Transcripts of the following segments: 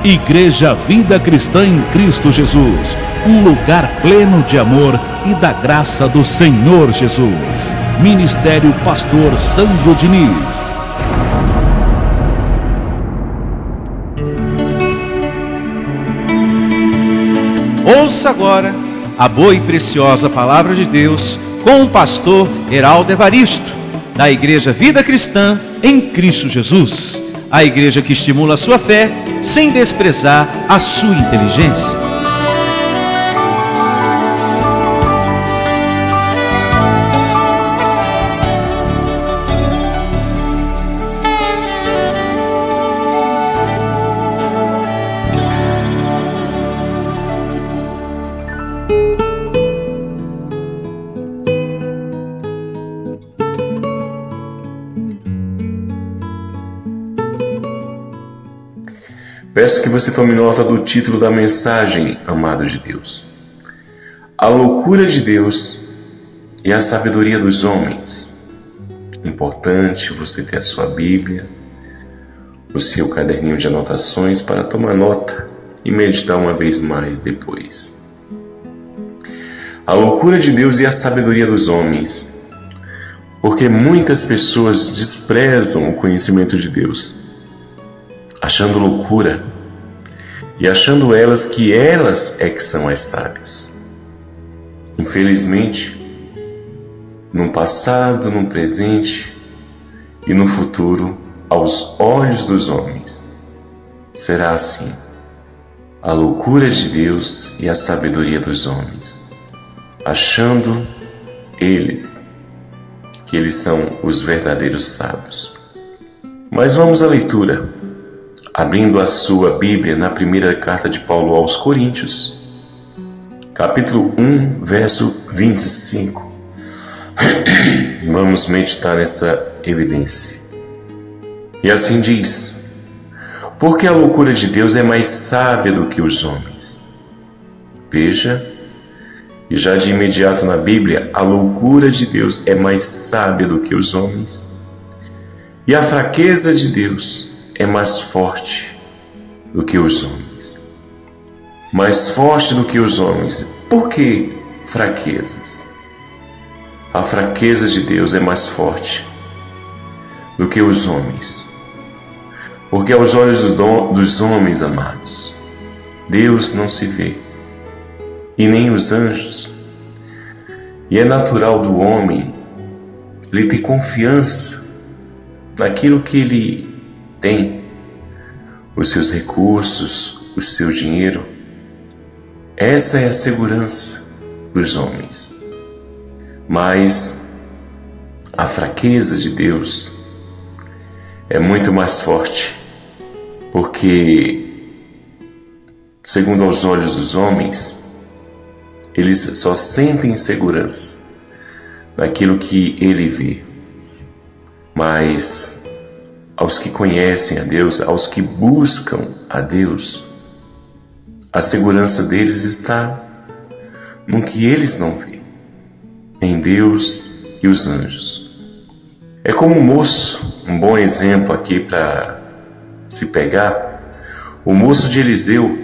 Igreja Vida Cristã em Cristo Jesus, um lugar pleno de amor e da graça do Senhor Jesus. Ministério Pastor Sandro Diniz. Ouça agora a boa e preciosa palavra de Deus com o pastor Heraldo Evaristo, da Igreja Vida Cristã em Cristo Jesus. A igreja que estimula a sua fé sem desprezar a sua inteligência. Peço que você tome nota do título da mensagem, amado de Deus. A loucura de Deus e a sabedoria dos homens. Importante você ter a sua Bíblia, o seu caderninho de anotações para tomar nota e meditar uma vez mais depois. A loucura de Deus e a sabedoria dos homens. Porque muitas pessoas desprezam o conhecimento de Deus, achando loucura e achando elas que são as sábias. Infelizmente, no passado, no presente e no futuro, aos olhos dos homens, será assim: a loucura de Deus e a sabedoria dos homens, achando que eles são os verdadeiros sábios. Mas vamos à leitura. Abrindo a sua Bíblia na primeira carta de Paulo aos Coríntios, capítulo 1, verso 25. Vamos meditar nesta evidência. E assim diz: porque a loucura de Deus é mais sábia do que os homens. Veja, e já de imediato na Bíblia, a loucura de Deus é mais sábia do que os homens, e a fraqueza de Deus é mais forte do que os homens. Mais forte do que os homens. Por que fraquezas? A fraqueza de Deus é mais forte do que os homens. Porque aos olhos dos homens, amados, Deus não se vê, e nem os anjos. E é natural do homem ele ter confiança naquilo que ele tem, os seus recursos, o seu dinheiro. Essa é a segurança dos homens. Mas a fraqueza de Deus é muito mais forte, porque, segundo aos olhos dos homens, eles só sentem segurança naquilo que ele vê. Mas aos que conhecem a Deus, aos que buscam a Deus, a segurança deles está no que eles não veem, em Deus e os anjos. É como o moço, um bom exemplo aqui para se pegar, o moço de Eliseu,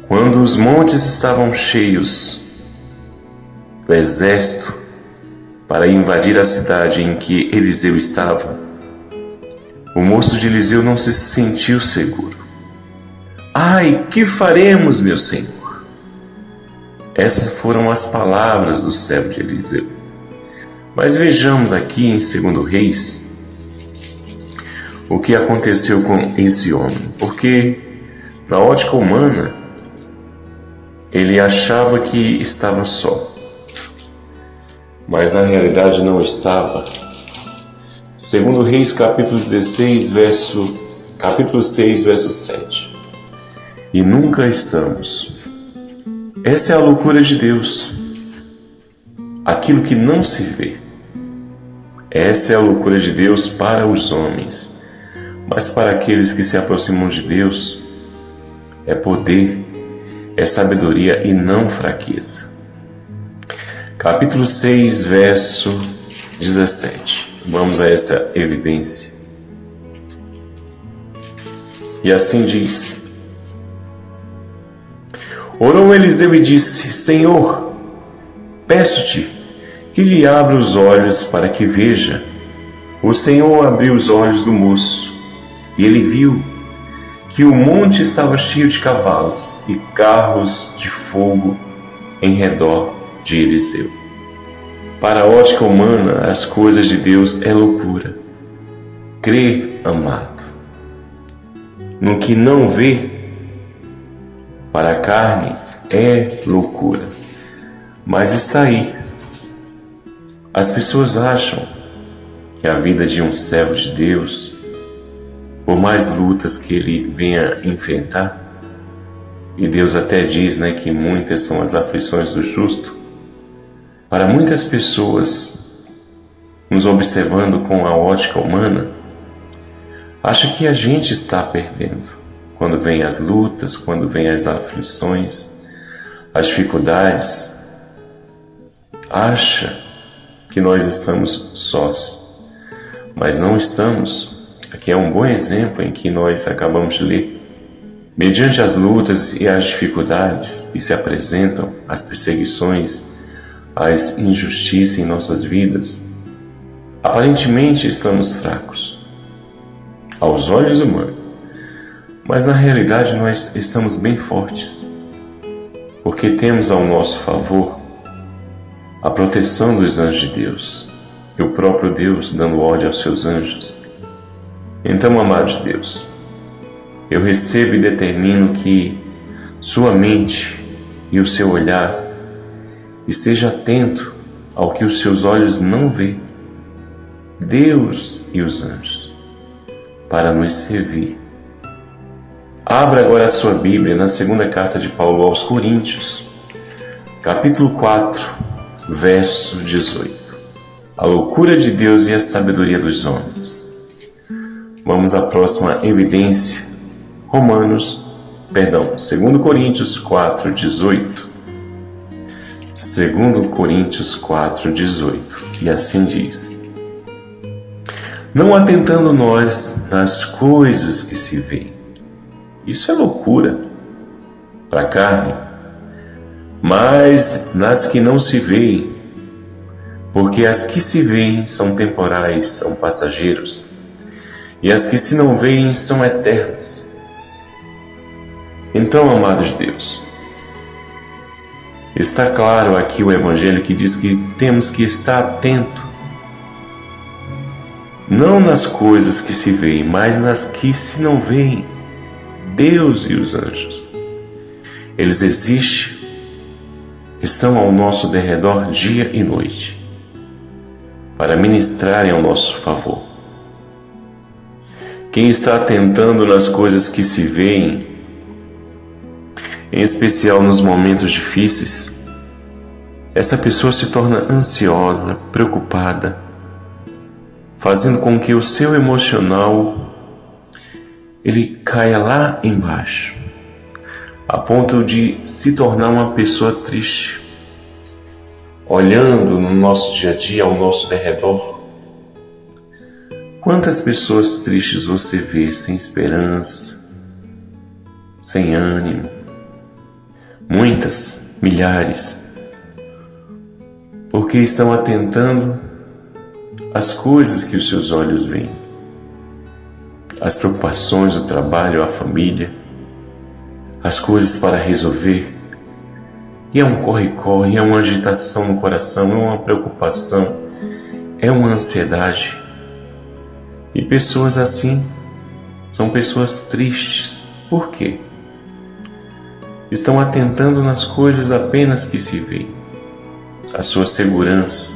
quando os montes estavam cheios do exército para invadir a cidade em que Eliseu estava, o moço de Eliseu não se sentiu seguro. Ai, que faremos, meu Senhor? Essas foram as palavras do servo de Eliseu. Mas vejamos aqui em 2 Reis o que aconteceu com esse homem. Porque, na ótica humana, ele achava que estava só. Mas na realidade não estava. 2 Reis, capítulo 6, verso 7. E nunca estamos. Essa é a loucura de Deus. Aquilo que não se vê. Essa é a loucura de Deus para os homens. Mas para aqueles que se aproximam de Deus, é poder, é sabedoria e não fraqueza. Capítulo 6, verso 17. Vamos a essa evidência. E assim diz: Orou Eliseu e disse: Senhor, peço-te que lhe abra os olhos para que veja. O Senhor abriu os olhos do moço, e ele viu que o monte estava cheio de cavalos e carros de fogo em redor de Eliseu. Para a ótica humana, as coisas de Deus é loucura. Crê, amado, no que não vê, para a carne é loucura. Mas está aí. As pessoas acham que a vida de um servo de Deus, por mais lutas que ele venha enfrentar, e Deus até diz, que muitas são as aflições do justo, para muitas pessoas, nos observando com a ótica humana, acha que a gente está perdendo. Quando vem as lutas, quando vem as aflições, as dificuldades, acha que nós estamos sós. Mas não estamos. Aqui é um bom exemplo em que nós acabamos de ler. Mediante as lutas e as dificuldades que se apresentam, as perseguições, as injustiças em nossas vidas, aparentemente estamos fracos aos olhos humanos, mas na realidade nós estamos bem fortes, porque temos ao nosso favor a proteção dos anjos de Deus, e o próprio Deus dando ordem aos seus anjos. Então, amados de Deus, eu recebo e determino que sua mente e o seu olhar esteja atento ao que os seus olhos não vê, Deus e os anjos, para nos servir. Abra agora a sua Bíblia na segunda carta de Paulo aos Coríntios, capítulo 4, verso 18. A loucura de Deus e a sabedoria dos homens. Vamos à próxima evidência. 2 Coríntios 4, 18. 2 Coríntios 4, 18. E assim diz: não atentando nós nas coisas que se veem. Isso é loucura para a carne, mas nas que não se veem, porque as que se veem são temporais, são passageiros, e as que se não veem são eternas. Então, amados de Deus, está claro aqui o Evangelho que diz que temos que estar atento, não nas coisas que se veem, mas nas que se não veem, Deus e os anjos. Eles existem, estão ao nosso derredor dia e noite, para ministrarem ao nosso favor. Quem está atentando nas coisas que se veem, em especial nos momentos difíceis, essa pessoa se torna ansiosa, preocupada, fazendo com que o seu emocional ele caia lá embaixo, a ponto de se tornar uma pessoa triste. Olhando no nosso dia a dia, ao nosso derredor, quantas pessoas tristes você vê, sem esperança, sem ânimo? Muitas, milhares, porque estão atentando às coisas que os seus olhos veem, as preocupações, o trabalho, a família, as coisas para resolver. E é um corre-corre, é uma agitação no coração, é uma preocupação, é uma ansiedade. E pessoas assim são pessoas tristes. Por quê? Estão atentando nas coisas apenas que se veem. A sua segurança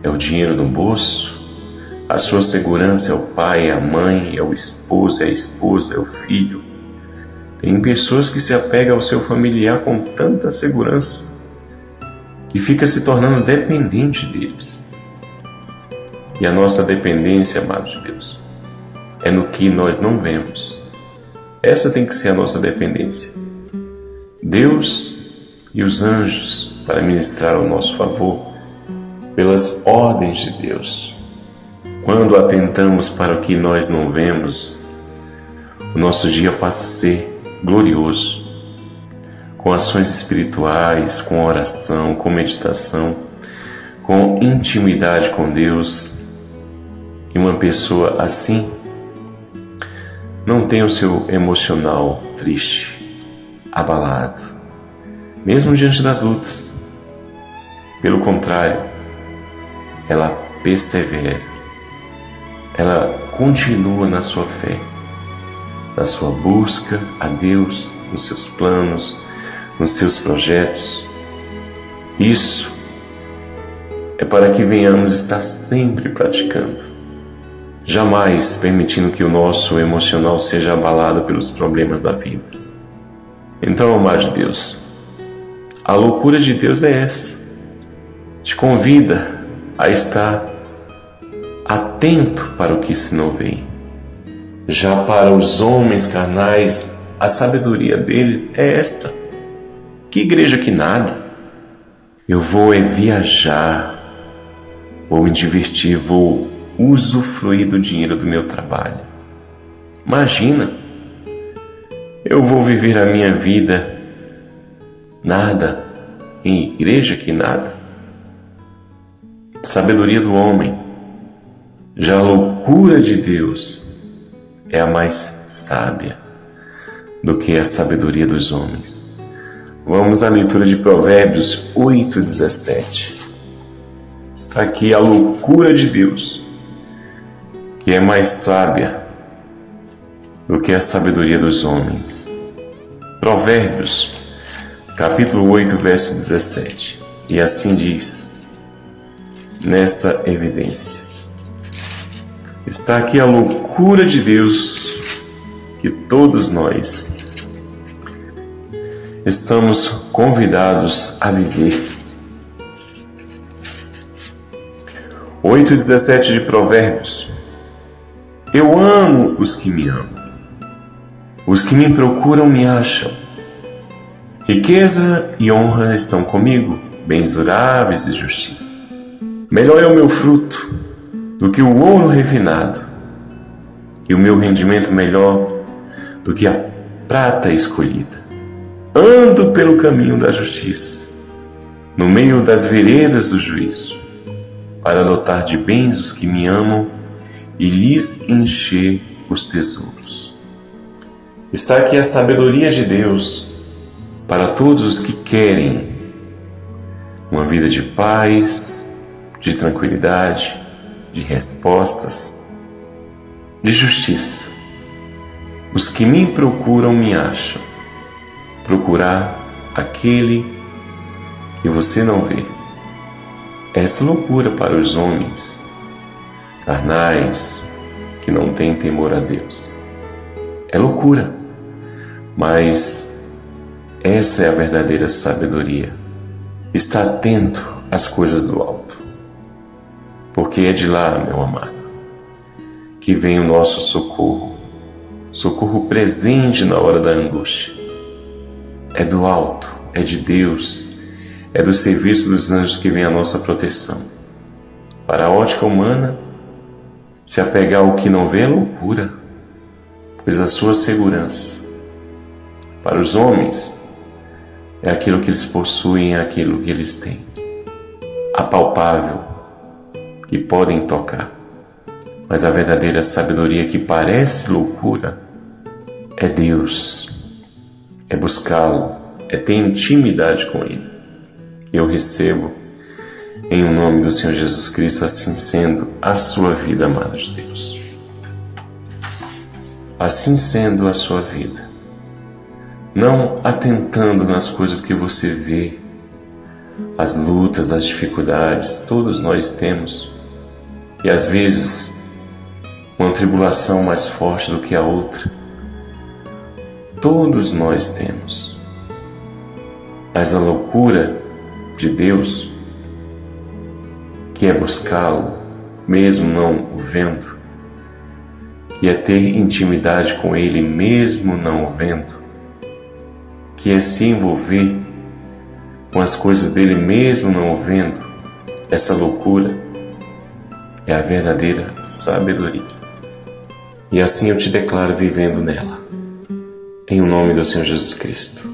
é o dinheiro no bolso, a sua segurança é o pai, é a mãe, é o esposo, é a esposa, é o filho. Tem pessoas que se apegam ao seu familiar com tanta segurança que fica se tornando dependente deles. E a nossa dependência, amados de Deus, é no que nós não vemos. Essa tem que ser a nossa dependência. Deus e os anjos para ministrar ao nosso favor pelas ordens de Deus. Quando atentamos para o que nós não vemos, o nosso dia passa a ser glorioso. com ações espirituais, com oração, com meditação, com intimidade com Deus. E uma pessoa assim não tem o seu emocional triste, abalado, mesmo diante das lutas. Pelo contrário, ela persevera, ela continua na sua fé, na sua busca a Deus, nos seus planos, nos seus projetos. Isso é para que venhamos estar sempre praticando, jamais permitindo que o nosso emocional seja abalado pelos problemas da vida. Então, amado de Deus, a loucura de Deus é essa. Te convida a estar atento para o que se não vê. Já para os homens carnais, a sabedoria deles é esta: que igreja que nada. Eu vou viajar, vou me divertir, vou usufruir do dinheiro do meu trabalho. Imagina, eu vou viver a minha vida nada, em igreja que nada. Sabedoria do homem. Já a loucura de Deus é a mais sábia do que a sabedoria dos homens. Vamos à leitura de Provérbios 8:17. Está aqui a loucura de Deus, que é mais sábia do que a sabedoria dos homens. Provérbios, capítulo 8, verso 17. E assim diz, nessa evidência. Está aqui a loucura de Deus que todos nós estamos convidados a viver. 8:17 de Provérbios. Eu amo os que me amam. Os que me procuram me acham. Riqueza e honra estão comigo, bens duráveis e justiça. Melhor é o meu fruto do que o ouro refinado, e o meu rendimento melhor do que a prata escolhida. Ando pelo caminho da justiça, no meio das veredas do juízo, para dotar de bens os que me amam e lhes encher os tesouros. Está aqui a sabedoria de Deus para todos os que querem uma vida de paz, de tranquilidade, de respostas, de justiça. Os que me procuram me acham. Procurar aquele que você não vê. Essa loucura para os homens carnais que não têm temor a Deus. É loucura, mas essa é a verdadeira sabedoria. Está atento às coisas do alto, porque é de lá, meu amado, que vem o nosso socorro, socorro presente na hora da angústia. É do alto, é de Deus, é do serviço dos anjos que vem a nossa proteção. Para a ótica humana, se apegar ao que não vê é loucura, pois a sua segurança. Para os homens, é aquilo que eles possuem, é aquilo que eles têm, apalpável, que podem tocar. Mas a verdadeira sabedoria que parece loucura é Deus, é buscá-lo, é ter intimidade com Ele. Eu recebo, em o nome do Senhor Jesus Cristo, assim sendo a sua vida, amada de Deus. Assim sendo a sua vida. Não atentando nas coisas que você vê, as lutas, as dificuldades, todos nós temos. E às vezes, uma tribulação mais forte do que a outra. Todos nós temos. Mas a loucura de Deus, que é buscá-lo, mesmo não o vendo, que é ter intimidade com Ele, mesmo não o vendo, que é se envolver com as coisas dele, mesmo não o vendo, essa loucura é a verdadeira sabedoria. E assim eu te declaro vivendo nela, em nome do Senhor Jesus Cristo.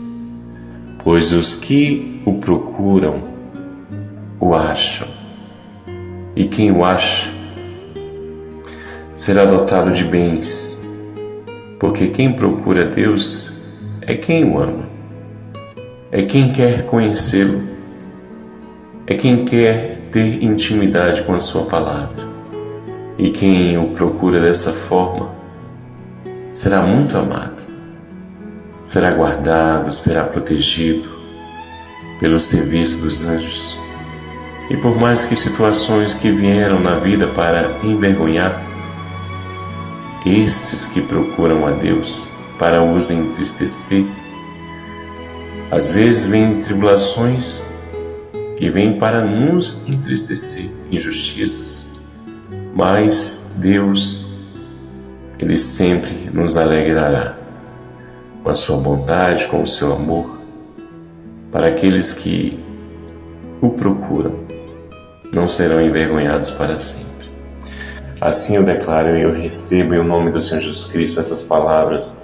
pois os que o procuram o acham, e quem o acha será dotado de bens, porque quem procura Deus é quem o ama, é quem quer conhecê-lo, é quem quer ter intimidade com a sua palavra. E quem o procura dessa forma será muito amado, será guardado, será protegido pelo serviço dos anjos. E por mais que situações que vieram na vida para envergonhar, esses que procuram a Deus para os entristecer, às vezes vêm tribulações que vêm para nos entristecer, injustiças, mas Deus, Ele sempre nos alegrará com a sua bondade, com o seu amor, para aqueles que o procuram, não serão envergonhados para sempre. Assim eu declaro e eu recebo em nome do Senhor Jesus Cristo essas palavras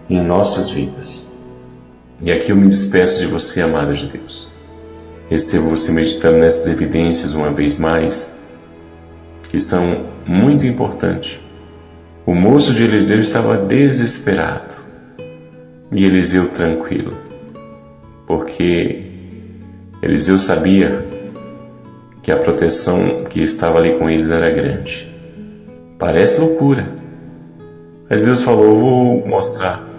em nossas vidas. E aqui eu me despeço de você, amado de Deus. Recebo você meditando nessas evidências uma vez mais, que são muito importantes. O moço de Eliseu estava desesperado e Eliseu tranquilo, porque Eliseu sabia que a proteção que estava ali com eles era grande. Parece loucura, mas Deus falou: vou mostrar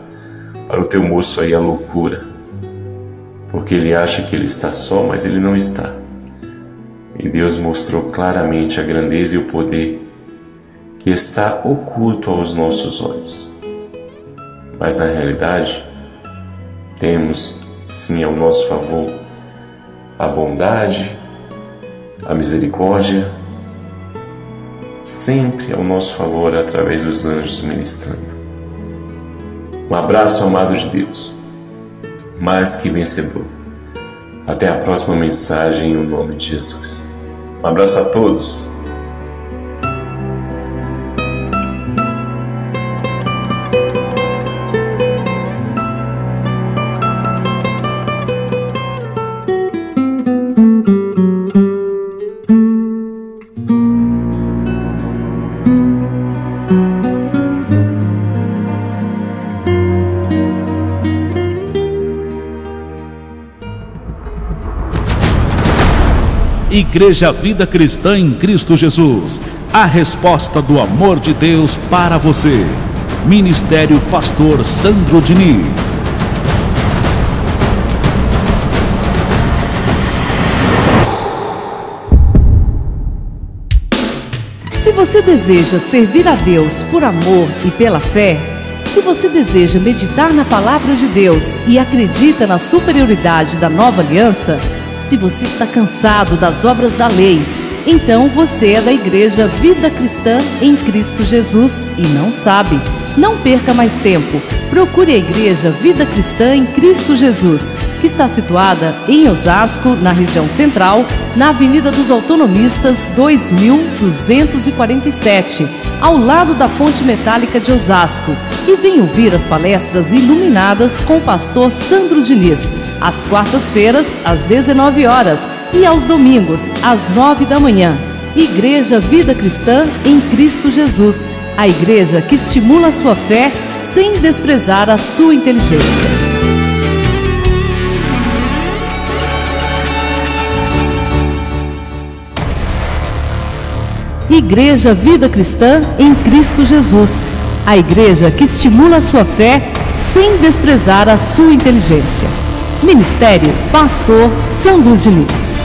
para o teu moço aí a loucura, porque ele acha que ele está só, mas ele não está. E Deus mostrou claramente a grandeza e o poder que está oculto aos nossos olhos. Mas na realidade, temos sim ao nosso favor a bondade, a misericórdia, sempre ao nosso favor através dos anjos ministrando. Um abraço, amado de Deus, mais que vencedor. Até a próxima mensagem em nome de Jesus. Um abraço a todos. Igreja Vida Cristã em Cristo Jesus, a resposta do amor de Deus para você. Ministério Pastor Sandro Diniz. Se você deseja servir a Deus por amor e pela fé, se você deseja meditar na Palavra de Deus e acredita na superioridade da nova aliança, se você está cansado das obras da lei, então você é da Igreja Vida Cristã em Cristo Jesus e não sabe. Não perca mais tempo. Procure a Igreja Vida Cristã em Cristo Jesus, que está situada em Osasco, na região central, na Avenida dos Autonomistas 2247, ao lado da Ponte Metálica de Osasco. E venha ouvir as palestras iluminadas com o pastor Sandro Diniz, às quartas-feiras, às 19 horas e aos domingos, às 9 da manhã. Igreja Vida Cristã em Cristo Jesus, a igreja que estimula a sua fé sem desprezar a sua inteligência. Igreja Vida Cristã em Cristo Jesus, a igreja que estimula a sua fé sem desprezar a sua inteligência. Ministério Pastor Sandro Diniz.